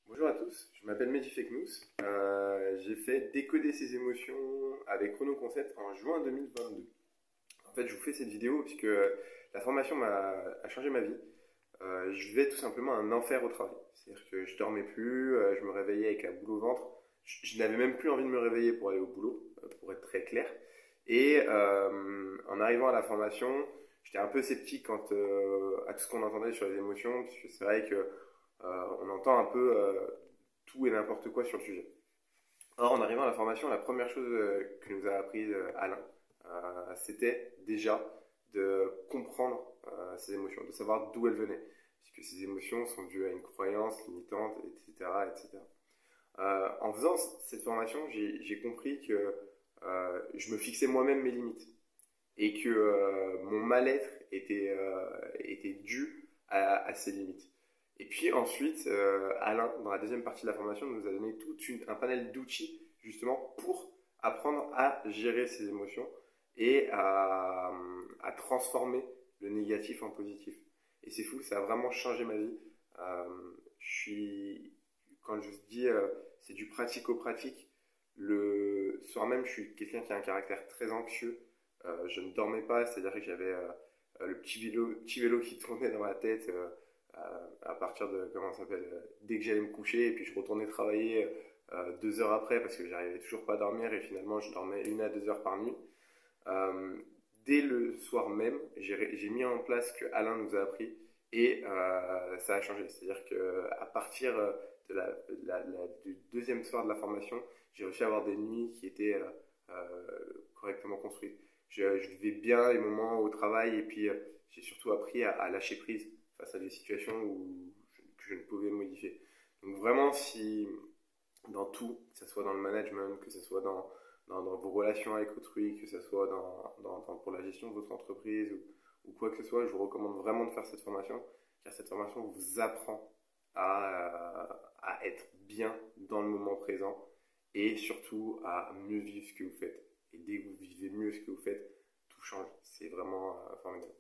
Bonjour à tous, je m'appelle Mehdi Feknous. J'ai fait décoder ses émotions avec Chrono Concept en juin 2022. En fait, je vous fais cette vidéo puisque la formation a changé ma vie. Je vivais tout simplement un enfer au travail. C'est-à-dire que je dormais plus, je me réveillais avec un boule au ventre. Je n'avais même plus envie de me réveiller pour aller au boulot, pour être très clair. Et en arrivant à la formation, j'étais un peu sceptique à tout ce qu'on entendait sur les émotions, puisque c'est vrai que on entend un peu tout et n'importe quoi sur le sujet. Or, en arrivant à la formation, la première chose que nous a appris Alain, c'était déjà de comprendre ces émotions, de savoir d'où elles venaient, puisque ces émotions sont dues à une croyance limitante, etc. etc. En faisant cette formation, j'ai compris que je me fixais moi-même mes limites et que mon mal-être était dû à ces limites. Et puis ensuite, Alain, dans la deuxième partie de la formation, nous a donné un panel d'outils justement pour apprendre à gérer ses émotions et à transformer le négatif en positif. Et c'est fou, ça a vraiment changé ma vie. Quand je dis c'est du pratico-pratique, le soir même, je suis quelqu'un qui a un caractère très anxieux. Je ne dormais pas, c'est-à-dire que j'avais le petit vélo qui tournait dans ma tête à partir de, comment ça s'appelle, dès que j'allais me coucher, et puis je retournais travailler 2 heures après parce que j'arrivais toujours pas à dormir et finalement je dormais 1 à 2 heures par nuit. Euh, Dès le soir même, j'ai mis en place ce que Alain nous a appris et ça a changé. C'est-à-dire qu'à partir du deuxième soir de la formation, j'ai réussi à avoir des nuits qui étaient correctement construites. Je vivais bien les moments au travail et puis j'ai surtout appris à lâcher prise face à des situations que je ne pouvais modifier. Donc vraiment, si dans tout, que ce soit dans le management, que ce soit dans vos relations avec autrui, que ce soit pour la gestion de votre entreprise ou quoi que ce soit, je vous recommande vraiment de faire cette formation, car cette formation vous apprend à être bien dans le moment présent et surtout à mieux vivre ce que vous faites. Et dès que vous vivez mieux ce que vous faites, tout change. C'est vraiment formidable.